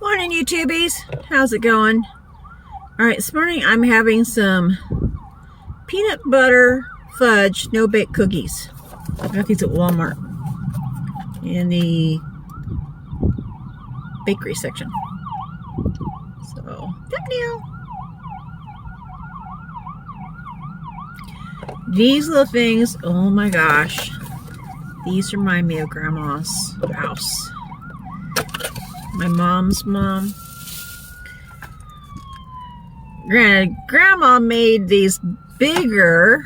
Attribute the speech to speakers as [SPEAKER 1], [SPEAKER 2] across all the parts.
[SPEAKER 1] Morning, YouTubies. How's it going? All right, this morning I'm having some peanut butter fudge no-bake cookies. I got these at Walmart in the bakery section. So, these little things, oh my gosh, these remind me of Grandma's house. My mom's mom. Granted, Grandma made these bigger.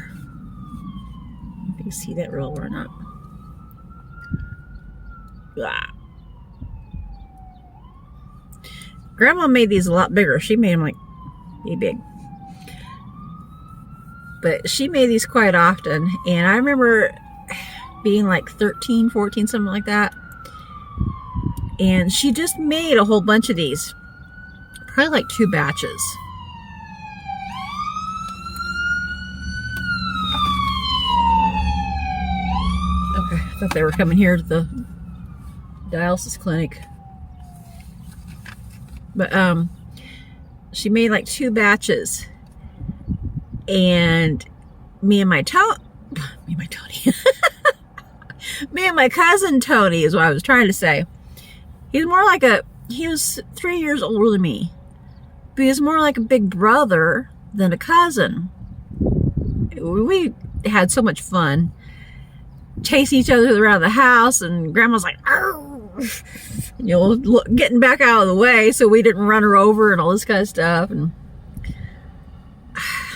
[SPEAKER 1] If you see that roll or not. Blah. Grandma made these a lot bigger. She made them like big. But she made these quite often. And I remember being like 13, 14, something like that. And she just made a whole bunch of these. Probably like 2 batches. Okay, I thought they were coming here to the dialysis clinic. But she made like 2 batches. And me and my cousin Tony is what I was trying to say. He was 3 years older than me. But he was more like a big brother than a cousin. We had so much fun chasing each other around the house, and Grandma's like, getting back out of the way so we didn't run her over and all this kind of stuff. And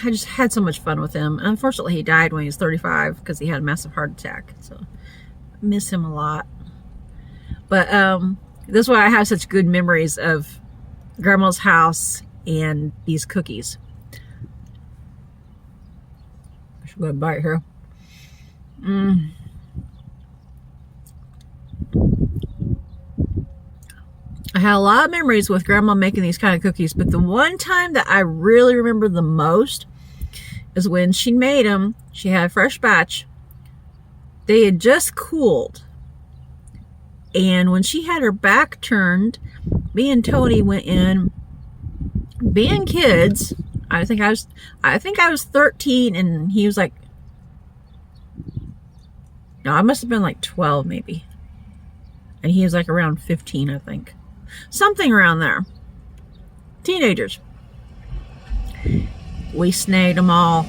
[SPEAKER 1] I just had so much fun with him. Unfortunately, he died when he was 35 because he had a massive heart attack. So I miss him a lot. But that's why I have such good memories of Grandma's house and these cookies. I should go ahead and bite here. I had a lot of memories with Grandma making these kind of cookies, but the one time that I really remember the most is when she made them. She had a fresh batch. They had just cooled. And when she had her back turned, me and Tony went in, being kids. I think I was 13 and he was like, no, I must have been like 12 maybe. And he was like around 15, I think. Something around there. Teenagers. We snagged them all.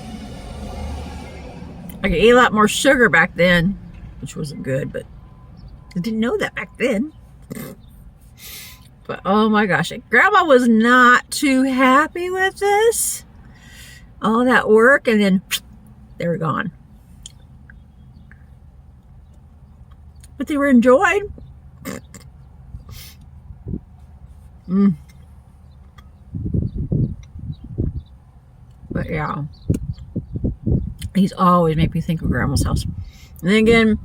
[SPEAKER 1] I could eat a lot more sugar back then, which wasn't good, but I didn't know that back then. But oh my gosh, Grandma was not too happy with this. All that work, and then they were gone. But they were enjoyed. But yeah, these always make me think of Grandma's house. And then again,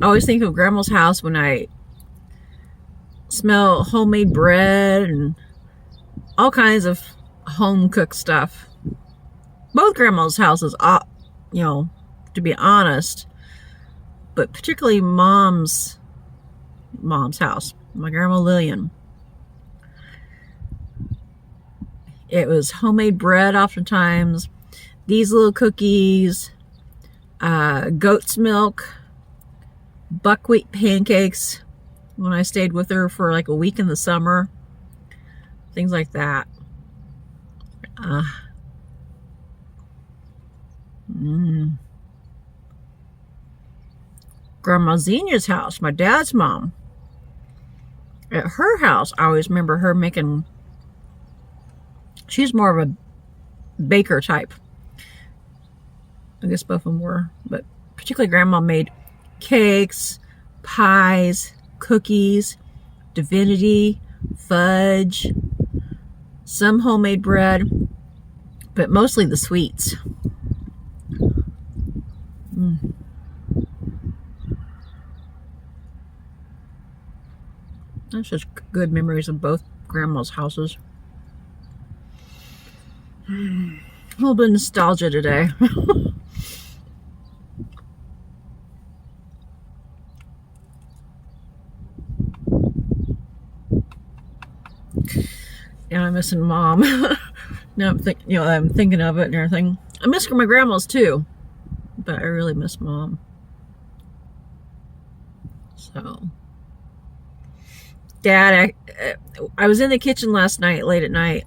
[SPEAKER 1] I always think of Grandma's house when I smell homemade bread and all kinds of home cooked stuff. Both Grandma's houses, to be honest, but particularly Mom's house, my Grandma Lillian. It was homemade bread oftentimes, these little cookies, goat's milk, buckwheat pancakes when I stayed with her for like a week in the summer, things like that. Grandma Xenia's house, my dad's mom. At her house, I always remember her making. She's more of a baker type. I guess both of them were. But particularly Grandma made cakes, pies, cookies, divinity, fudge, some homemade bread, but mostly the sweets. That's just good memories of both Grandma's houses. A little bit of nostalgia today. I'm missing Mom. Now I'm thinking of it and everything. I miss my grandma's too, but I really miss Mom. So, Dad, I was in the kitchen last night, late at night,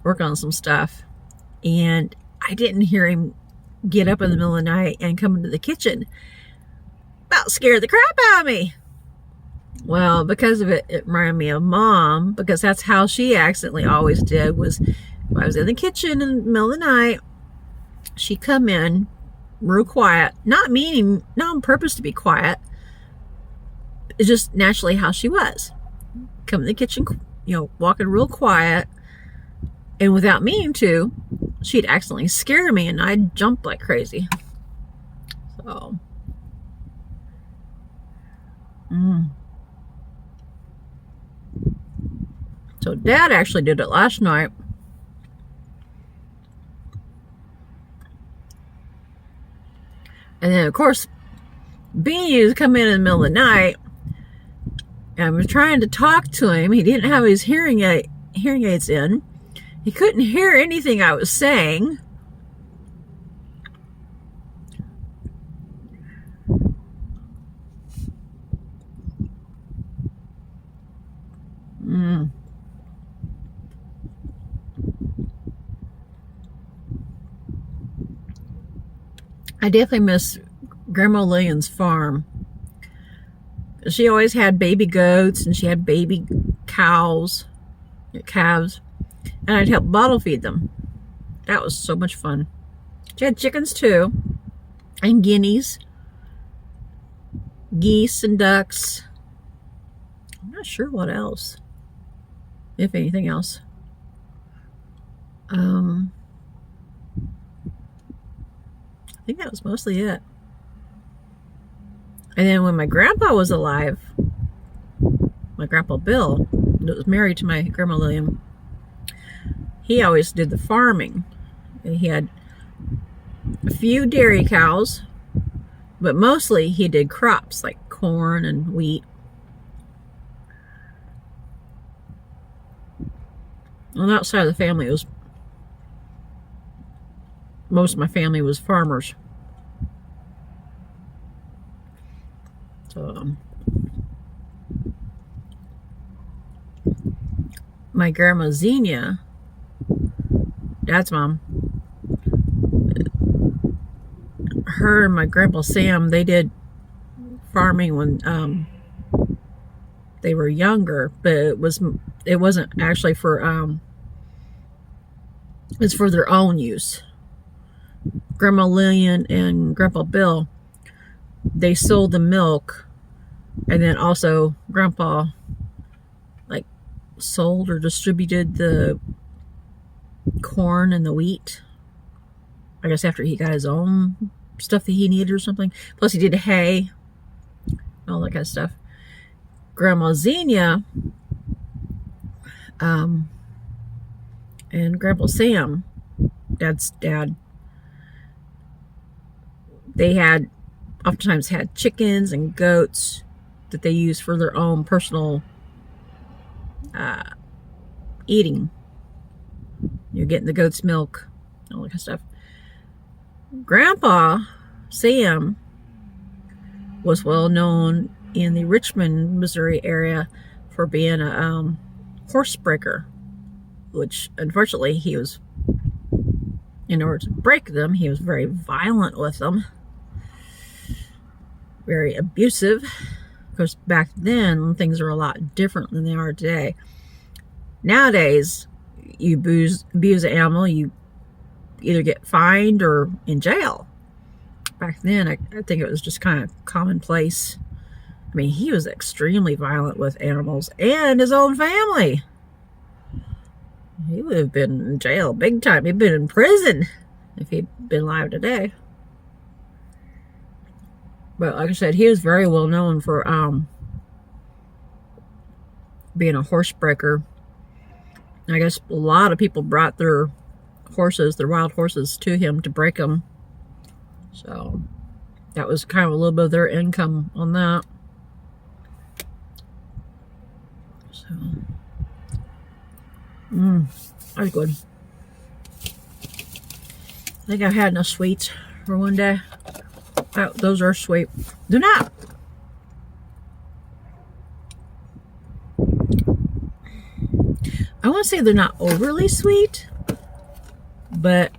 [SPEAKER 1] working on some stuff, and I didn't hear him get up in the middle of the night and come into the kitchen. About scared the crap out of me. Well, because of it, it reminded me of Mom, because that's how she accidentally always did, was if I was in the kitchen in the middle of the night, she'd come in real quiet, not on purpose to be quiet. It's just naturally how she was. Come in the kitchen, walking real quiet, and without meaning to, she'd accidentally scare me, and I'd jump like crazy. So Dad actually did it last night. And then, of course, Beanie was coming in the middle of the night, and I was trying to talk to him. He didn't have his hearing aids in. He couldn't hear anything I was saying. I definitely miss Grandma Lillian's farm. She always had baby goats, and she had baby calves, and I'd help bottle feed them. That was so much fun. She had chickens too, and guineas, geese and ducks. I'm not sure what else, if anything else. I think that was mostly it. And then when my grandpa was alive, my grandpa Bill, that was married to my grandma Lillian, he always did the farming. And he had a few dairy cows, but mostly he did crops like corn and wheat. On that side of the family, most of my family was farmers. So, my grandma Xenia, Dad's mom, her and my grandpa Sam, they did farming when they were younger, but it wasn't actually for it's for their own use. Grandma Lillian and Grandpa Bill, they sold the milk, and then also Grandpa sold or distributed the corn and the wheat, I guess, after he got his own stuff that he needed or something. Plus he did hay, all that kind of stuff. Grandma Xenia and Grandpa Sam, Dad's dad, they oftentimes had chickens and goats that they used for their own personal eating. You're getting the goat's milk, all that kind of stuff. Grandpa Sam was well known in the Richmond, Missouri area for being a horse breaker, which unfortunately he was, in order to break them, he was very violent with them, very abusive. Of course, back then things were a lot different than they are today. Nowadays, you abuse an animal, you either get fined or in jail. Back then, I think it was just kind of commonplace. I mean, he was extremely violent with animals and his own family. He would have been in jail big time. He'd been in prison if he'd been alive today. But like I said, he was very well known for being a horse breaker. I guess a lot of people brought their wild horses to him to break them. So that was kind of a little bit of their income on that. So That was good. I think I've had enough sweets for one day. Oh, those are sweet. They're not. I want to say they're not overly sweet, but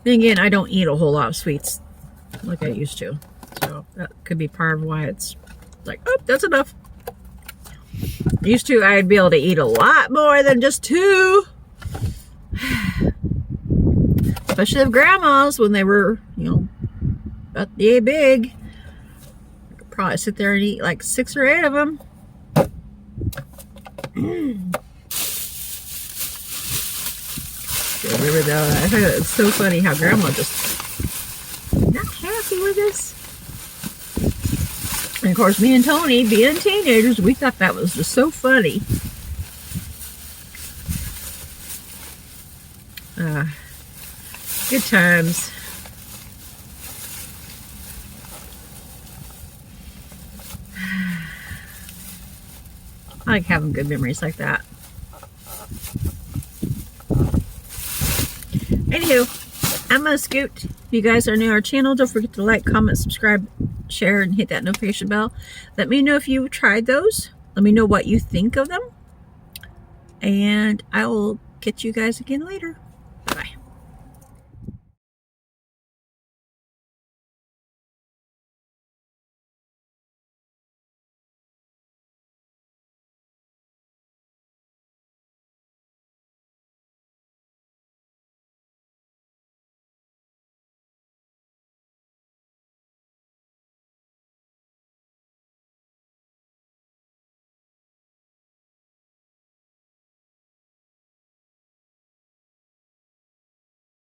[SPEAKER 1] then again, I don't eat a whole lot of sweets like I used to. So that could be part of why it's like, oh, that's enough. Used to, I'd be able to eat a lot more than just 2. Especially of grandmas when they were, you know, about yay big. I could probably sit there and eat like 6 or 8 of them. Remember though, I thought it's so funny how grandma just not happy with us. And of course, me and Tony, being teenagers, we thought that was just so funny. Good times. I like having good memories like that. Anywho, I'm gonna scoot. If you guys are new to our channel, don't forget to like, comment, subscribe, share, and hit that notification bell. Let me know if you tried those. Let me know what you think of them. And I will catch you guys again later.